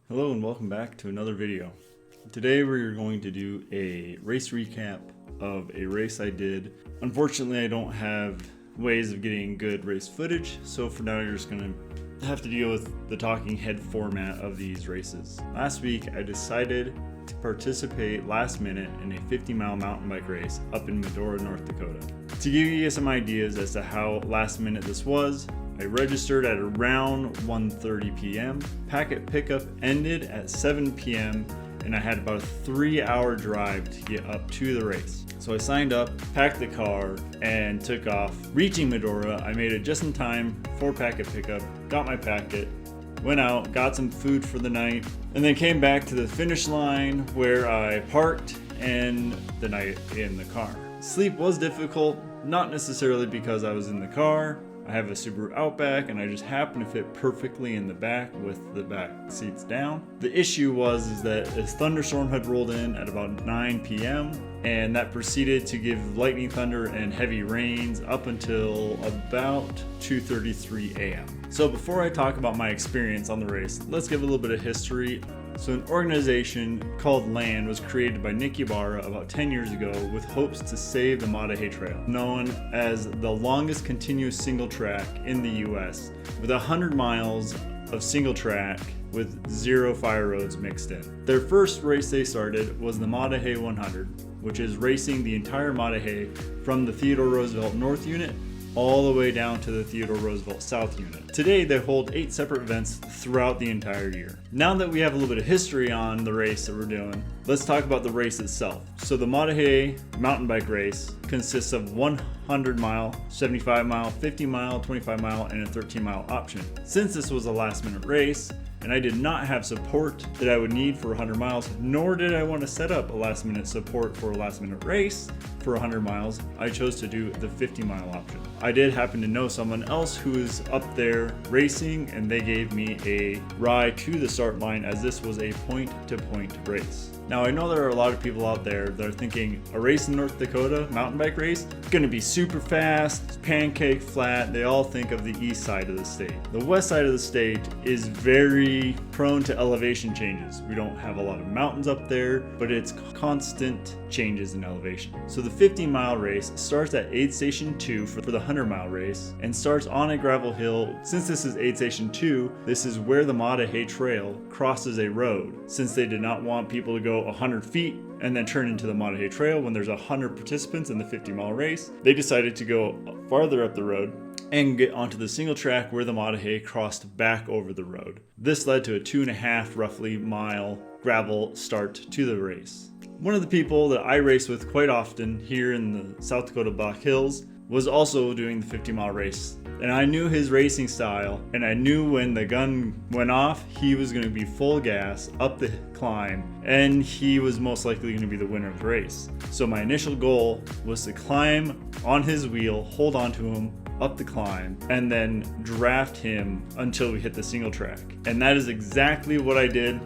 Hello and welcome back to another video. Today we're going to do a race recap of a race I did. Unfortunately, I don't have ways of getting good race footage, so for now you're just going to have to deal with the talking head format of these races. Last week I decided to participate last minute in a 50-mile mountain bike race up in Medora, North Dakota. To give you some ideas as to how last minute this was, I registered at around 1:30 p.m. Packet pickup ended at 7 p.m. and I had about a 3-hour drive to get up to the race. So I signed up, packed the car, and took off. Reaching Medora, I made it just in time for packet pickup, got my packet, went out, got some food for the night, and then came back to the finish line where I parked and the night in the car. Sleep was difficult, not necessarily because I was in the car. I have a Subaru Outback and I just happened to fit perfectly in the back with the back seats down. The issue was that a thunderstorm had rolled in at about 9 p.m. and that proceeded to give lightning thunder and heavy rains up until about 2:33 a.m. So before I talk about my experience on the race, let's give a little bit of history. So an organization called LAND was created by Nick Ybarra about 10 years ago with hopes to save the Maah Daah Trail, known as the longest continuous single track in the US, with 100 miles of single track with 0 fire roads mixed in. Their first race they started was the Maah Daah 100, which is racing the entire Maah Daah from the Theodore Roosevelt North Unit all the way down to the Theodore Roosevelt South Unit. Today they hold 8 separate events throughout the entire year. Now that we have a little bit of history on the race that we're doing, let's talk about the race itself. So the Maah Daah mountain bike race consists of 100 mile, 75 mile, 50 mile, 25 mile, and a 13 mile option. Since this was a last minute race, and I did not have support that I would need for 100 miles, nor did I want to set up a last minute support for a last minute race for 100 miles, I chose to do the 50 mile option. I did happen to know someone else who is up there racing, and they gave me a ride to the start line as this was a point to point race. Now I know there are a lot of people out there that are thinking a race in North Dakota, mountain bike race, gonna be super fast, pancake flat. They all think of the east side of the state. The west side of the state is very prone to elevation changes. We don't have a lot of mountains up there, but it's constant changes in elevation. So the 50-mile race starts at aid station 2 for the 100-mile race and starts on a gravel hill. Since this is aid station 2, this is where the Maah Daah Trail crosses a road. Since they did not want people to go 100 feet and then turn into the Maah Daah Trail when there's 100 participants in the 50-mile race, they decided to go farther up the road and get onto the single track where the Maah Daah crossed back over the road. This led to a 2.5 roughly mile gravel start to the race. One of the people that I race with quite often here in the South Dakota Black Hills was also doing the 50-mile race. And I knew his racing style, and I knew when the gun went off, he was going to be full gas up the climb, and he was most likely going to be the winner of the race. So my initial goal was to climb on his wheel, gun onto him up the climb, and then draft him until we hit the single track. And that is exactly what I did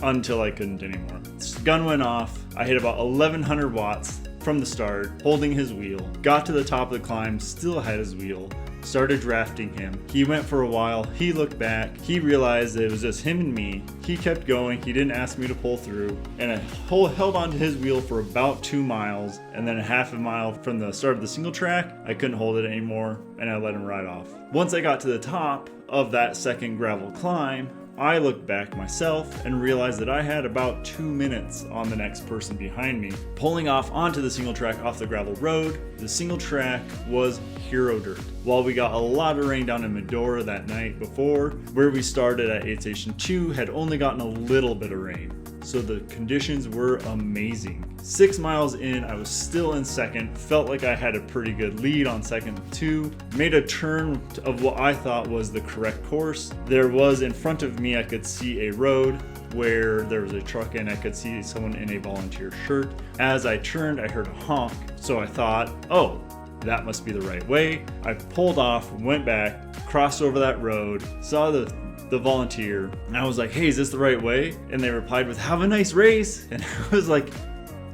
until I couldn't anymore. The gun went off. I hit about 1100 watts from the start, holding his wheel, got to the top of the climb, still had his wheel, started drafting him. He went for a while, he looked back, he realized it was just him and me. He kept going, he didn't ask me to pull through, and I held onto his wheel for about 2 miles, and then a half a mile from the start of the single track, I couldn't hold it anymore, and I let him ride off. Once I got to the top of that second gravel climb, I looked back myself and realized that I had about 2 minutes on the next person behind me. Pulling off onto the single track off the gravel road, the single track was hero dirt. While we got a lot of rain down in Medora that night before, where we started at aid station 2 had only gotten a little bit of rain. So the conditions were amazing. 6 miles in, I was still in second, felt like I had a pretty good lead on second 2, made a turn of what I thought was the correct course. There was in front of me, I could see a road where there was a truck and I could see someone in a volunteer shirt. As I turned, I heard a honk, so I thought, oh, that must be the right way. I pulled off, went back, crossed over that road, saw the volunteer, and I was like, hey, is this the right way? And they replied with, have a nice race. And I was like,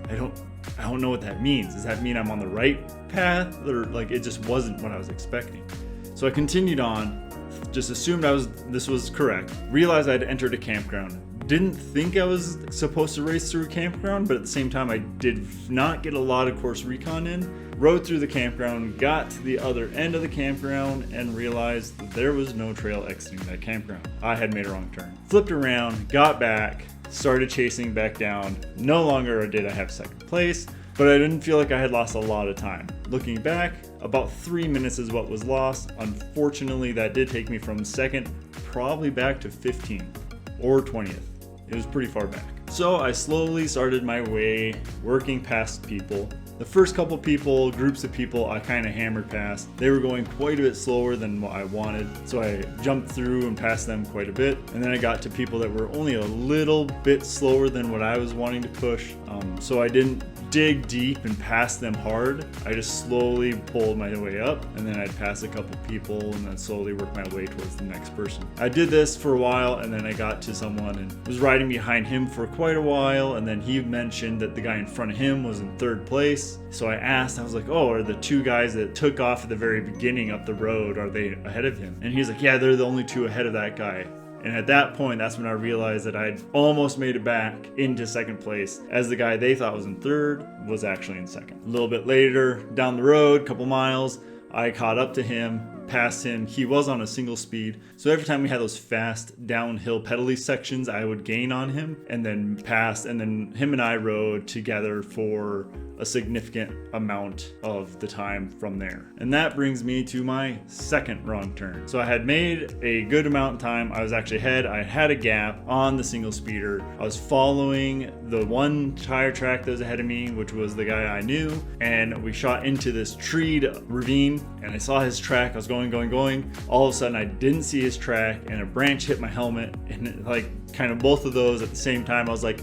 I don't know what that means. Does that mean I'm on the right path? Or like, it just wasn't what I was expecting. So I continued on, just assumed this was correct, realized I'd entered a campground, didn't think I was supposed to race through a campground, but at the same time I did not get a lot of course recon in. Rode through the campground, got to the other end of the campground, and realized that there was no trail exiting that campground. I had made a wrong turn. Flipped around, got back, started chasing back down. No longer did I have second place, but I didn't feel like I had lost a lot of time. Looking back, about 3 minutes is what was lost. Unfortunately, that did take me from second probably back to 15th or 20th. It was pretty far back. So I slowly started my way, working past people. The first couple people, groups of people, I kind of hammered past. They were going quite a bit slower than what I wanted, so I jumped through and passed them quite a bit. And then I got to people that were only a little bit slower than what I was wanting to push. So I didn't dig deep and pass them hard. I just slowly pulled my way up, and then I'd pass a couple people and then slowly work my way towards the next person. I did this for a while, and then I got to someone and was riding behind him for quite a while, and then he mentioned that the guy in front of him was in third place. So I asked, I was like, oh, are the two guys that took off at the very beginning up the road, are they ahead of him? And he's like, yeah, they're the only two ahead of that guy. And at that point, that's when I realized that I'd almost made it back into second place, as the guy they thought was in third was actually in second. A little bit later, down the road, couple miles, I caught up to him, passed him. He was on a single speed, so every time we had those fast downhill pedally sections, I would gain on him and then pass, and then him and I rode together for a significant amount of the time from there. And that brings me to my second wrong turn. So I had made a good amount of time. I was actually ahead. I had a gap on the single speeder. I was following the one tire track that was ahead of me, which was the guy I knew, and we shot into this treed ravine, and I saw his track. I was going. All of a sudden I didn't see his track, and a branch hit my helmet, and like kind of both of those at the same time. I was like,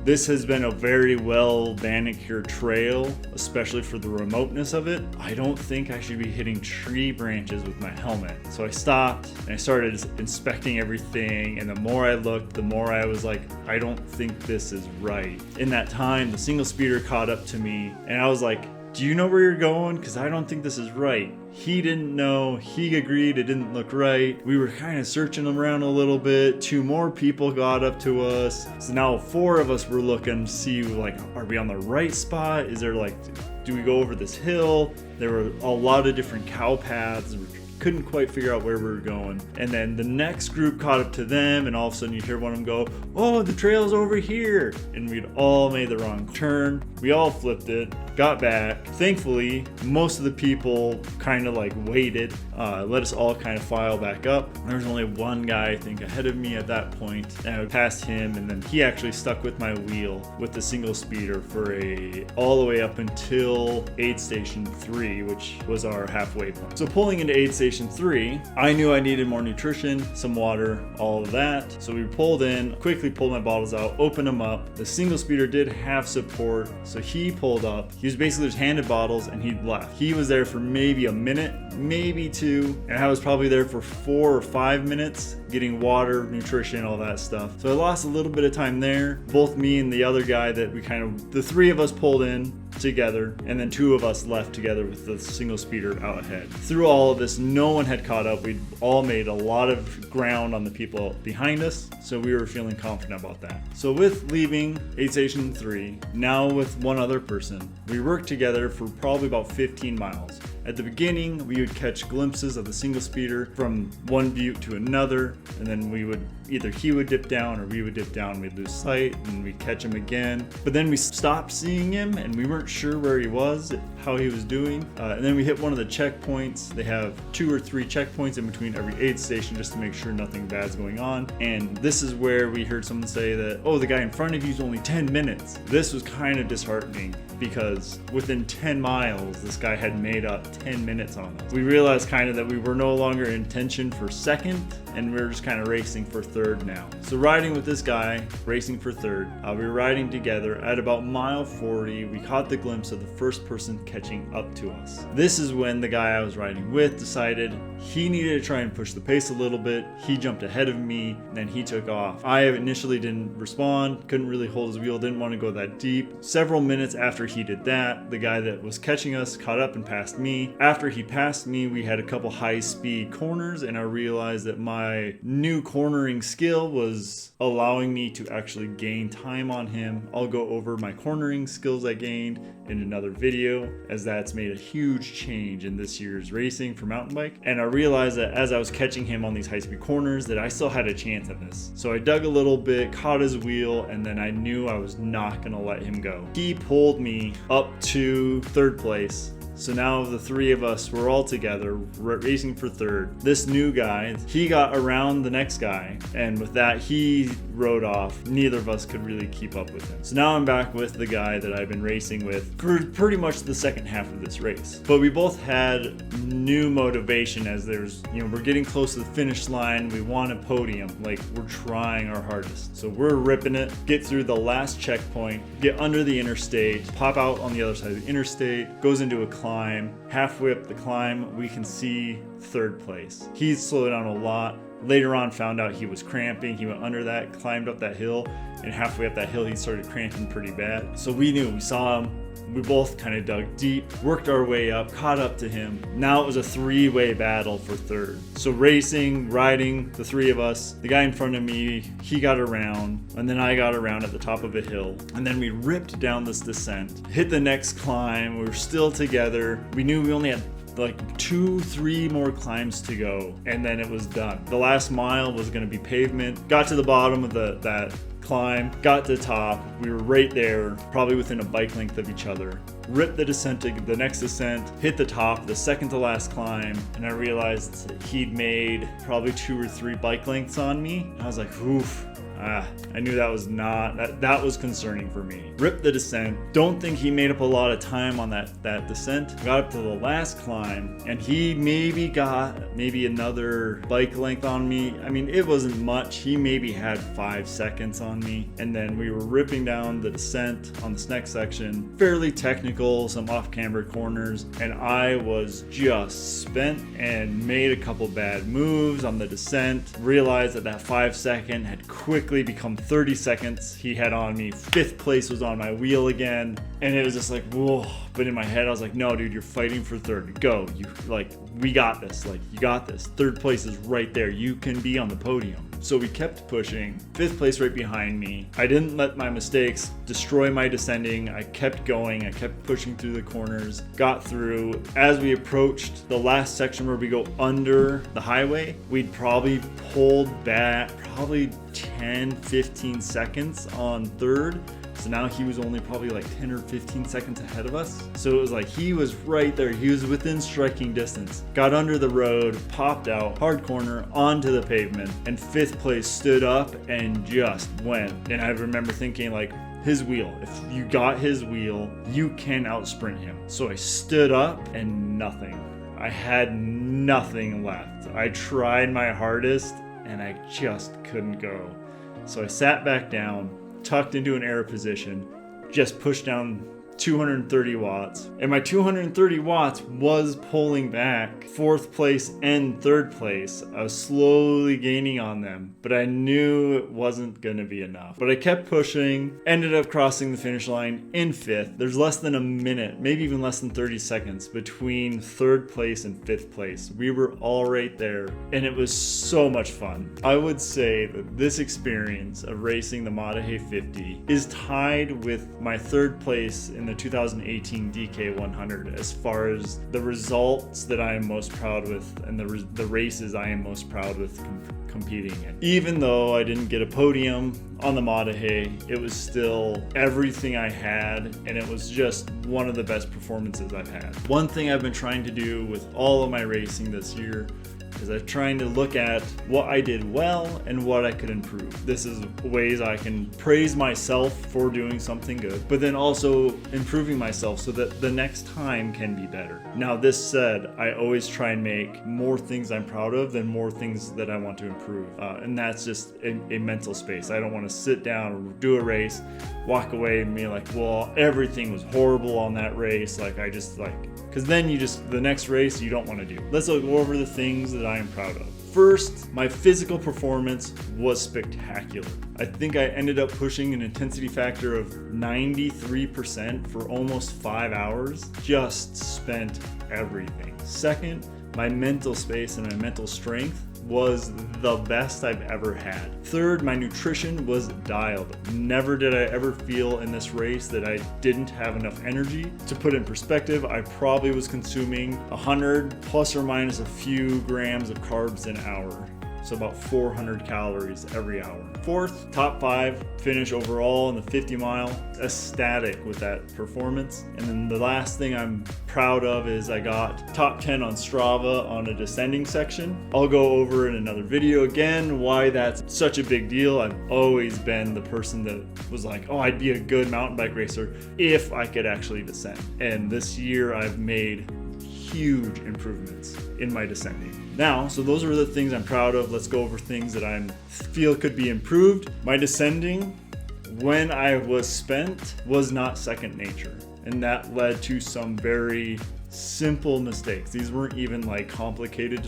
this has been a very well manicured trail, especially for the remoteness of it. I don't think I should be hitting tree branches with my helmet. So I stopped and I started inspecting everything, and the more I looked, the more I was like, I don't think this is right. In that time, the single speeder caught up to me, and I was like, do you know where you're going? Because I don't think this is right. He didn't know. He agreed it didn't look right. We were kind of searching around a little bit. 2 more people got up to us. So now 4 of us were looking to see, like, are we on the right spot? Is there like, do we go over this hill? There were a lot of different cow paths. Couldn't quite figure out where we were going. And then the next group caught up to them, and all of a sudden you hear one of them go, oh, the trail's over here. And we'd all made the wrong turn. We all flipped it, got back. Thankfully, most of the people kind of like waited, let us all kind of file back up. There was only one guy, I think, ahead of me at that point, and I passed him, and then he actually stuck with my wheel with the single speeder for all the way up until aid station 3, which was our halfway point. So pulling into aid station 3, I knew I needed more nutrition, some water, all of that. So we pulled in, quickly pulled my bottles out, opened them up. The single speeder did have support, so he pulled up. He was basically just handed bottles and he left. He was there for maybe a minute, maybe 2, and I was probably there for 4 or 5 minutes getting water, nutrition, all that stuff. So I lost a little bit of time there. Both me and the other guy that the 3 of us pulled in together, and then 2 of us left together with the single speeder out ahead. Through all of this, no one had caught up. We'd all made a lot of ground on the people behind us, so we were feeling confident about that. So with leaving aid station 3, now with one other person, we worked together for probably about 15 miles. At the beginning, we would catch glimpses of the single speeder from one butte to another, and then either he would dip down or we would dip down. We'd lose sight and we'd catch him again. But then we stopped seeing him and we weren't sure where he was, how he was doing. And then we hit one of the checkpoints. They have 2 or 3 checkpoints in between every aid station just to make sure nothing bad's going on. And this is where we heard someone say that, oh, the guy in front of you is only 10 minutes. This was kind of disheartening because within 10 miles, this guy had made up 10 minutes on us. We realized kind of that we were no longer in tension for second, and we were just kind of racing for third now. So riding with this guy, racing for third, we were riding together. At about mile 40, we caught the glimpse of the first person catching up to us. This is when the guy I was riding with decided he needed to try and push the pace a little bit. He jumped ahead of me, and then he took off. I initially didn't respond, couldn't really hold his wheel, didn't want to go that deep. Several minutes after he did that, the guy that was catching us caught up and passed me. After he passed me, we had a couple high-speed corners, and I realized that my my new cornering skill was allowing me to actually gain time on him. I'll go over my cornering skills I gained in another video, as that's made a huge change in this year's racing for mountain bike. And I realized that as I was catching him on these high-speed corners that I still had a chance at this. So I dug a little bit, caught his wheel, and then I knew I was not gonna let him go. He pulled me up to third place. So now the three of us were all together racing for third. This new guy, he got around the next guy, and with that he rode off. Neither of us could really keep up with him. So now I'm back with the guy that I've been racing with for pretty much the second half of this race. But we both had new motivation, as there's, we're getting close to the finish line. We want a podium, like we're trying our hardest. So we're ripping it, get through the last checkpoint, get under the interstate, pop out on the other side of the interstate, goes into a climb. Halfway up the climb, we can see third place. He's slowed down a lot. Later on, found out he was cramping. He went under that, climbed up that hill, and halfway up that hill, he started cramping pretty bad. So we saw him. We both kind of dug deep, worked our way up, caught up to him. Now it was a three-way battle for third. So racing, riding, the three of us. The guy in front of me, he got around, and then I got around at the top of a hill. And then we ripped down this descent, hit the next climb. We were still together. We knew we only had like 2-3 more climbs to go, and then it was done. The last mile was going to be pavement. Got to the bottom of that climb, got to the top. We were right there, probably within a bike length of each other. Ripped the descent to the next descent, hit the top, the second to last climb, and I realized he'd made probably 2 or 3 bike lengths on me. I was like, oof. I knew that was that was concerning for me. Ripped the descent. Don't think he made up a lot of time on that descent. Got up to the last climb, and he maybe got another bike length on me. I mean, it wasn't much. He maybe had 5 seconds on me. And then we were ripping down the descent on this next section. Fairly technical, some off-camber corners, and I was just spent and made a couple bad moves on the descent. Realized that 5 second had quickly become 30 seconds he had on me. 5th place was on my wheel again, and it was just like, whoa. But in my head I was like, no dude, you're fighting for third. Go. We got this. You got this. 3rd place is right there. You can be on the podium. So we kept pushing. 5th place right behind me. I didn't let my mistakes destroy my descending. I kept going. I kept pushing through the corners. Got through. As we approached the last section where we go under the highway, we'd probably pulled back 10-15 seconds on third. So now he was only probably like 10 or 15 seconds ahead of us. So it was like he was right there. He was within striking distance. Got under the road, popped out, hard corner, onto the pavement, and 5th place stood up and just went. And I remember thinking, like, his wheel, if you got his wheel, you can outsprint him. So I stood up and nothing. I had nothing left. I tried my hardest and I just couldn't go. So I sat back down, tucked into an air position, just pushed down 230 watts. And my 230 watts was pulling back 4th place and 3rd place. I was slowly gaining on them, but I knew it wasn't gonna be enough. But I kept pushing, ended up crossing the finish line in 5th. There's less than a minute, maybe even less than 30 seconds between 3rd place and 5th place. We were all right there, and it was so much fun. I would say that this experience of racing the Maah Daah 50 is tied with my 3rd place in the 2018 DK 100 as far as the results that I am most proud with and the races I am most proud with competing in. Even though I didn't get a podium on the Maah Daah, it was still everything I had, and it was just one of the best performances I've had. One thing I've been trying to do with all of my racing this year is I'm trying to look at what I did well and what I could improve. This is ways I can praise myself for doing something good, but then also improving myself so that the next time can be better. Now, this said, I always try and make more things I'm proud of than more things that I want to improve. And that's just a mental space. I don't want to sit down or do a race, walk away and be like, well, everything was horrible on that race. Because then the next race you don't want to do. Let's go over the things that I am proud of. First, my physical performance was spectacular. I think I ended up pushing an intensity factor of 93% for almost 5 hours. Just spent everything. Second, my mental space and my mental strength was the best I've ever had. Third, my nutrition was dialed. Never did I ever feel in this race that I didn't have enough energy. To put in perspective, I probably was consuming 100 plus or minus a few grams of carbs an hour. So about 400 calories every hour. Fourth, top 5 finish overall in the 50 mile. Ecstatic with that performance. And then the last thing I'm proud of is I got top 10 on Strava on a descending section. I'll go over in another video again why that's such a big deal. I've always been the person that was like, oh, I'd be a good mountain bike racer if I could actually descend. And this year I've made huge improvements in my descending. Now, so those are the things I'm proud of. Let's go over things that I feel could be improved. My descending, when I was spent, was not second nature. And that led to some very simple mistakes. These weren't even like complicated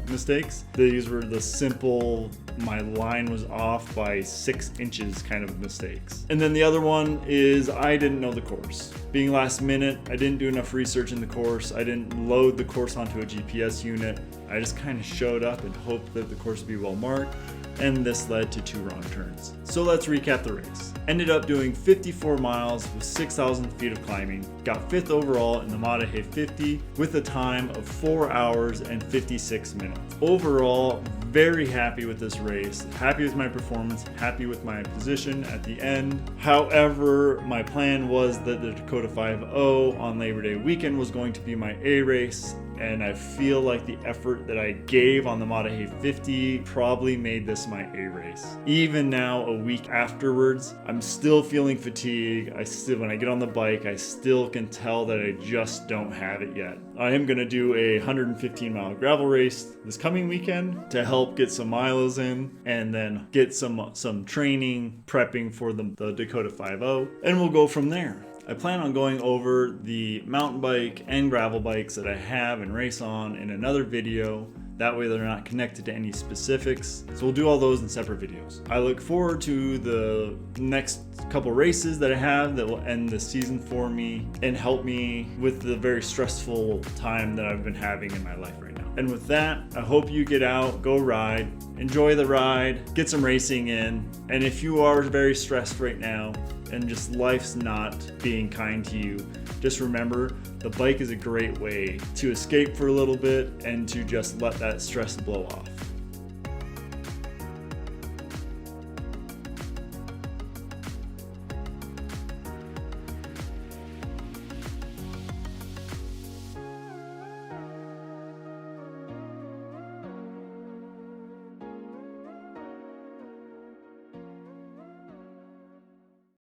mistakes. These were the simple, my line was off by 6 inches kind of mistakes. And then the other one is I didn't know the course. Being last minute, I didn't do enough research in the course. I didn't load the course onto a GPS unit. I just kind of showed up and hoped that the course would be well marked. And this led to 2 wrong turns. So let's recap the race. Ended up doing 54 miles with 6,000 feet of climbing. Got 5th overall in the Maah Daah 50 with a time of 4 hours and 56 minutes. Overall, very happy with this race. Happy with my performance, happy with my position at the end. However, my plan was that the Dakota 5.0 on Labor Day weekend was going to be my A race. And I feel like the effort that I gave on the Maah Daah 50 probably made this my A race. Even now, a week afterwards, I'm still feeling fatigue. When I get on the bike, I still can tell that I just don't have it yet. I am gonna do a 115 mile gravel race this coming weekend to help get some miles in and then get some training prepping for the Dakota 5.0, and we'll go from there. I plan on going over the mountain bike and gravel bikes that I have and race on in another video. That way they're not connected to any specifics. So we'll do all those in separate videos. I look forward to the next couple races that I have that will end the season for me and help me with the very stressful time that I've been having in my life right now. And with that, I hope you get out, go ride, enjoy the ride, get some racing in. And if you are very stressed right now and just life's not being kind to you, just remember the bike is a great way to escape for a little bit and to just let that stress blow off.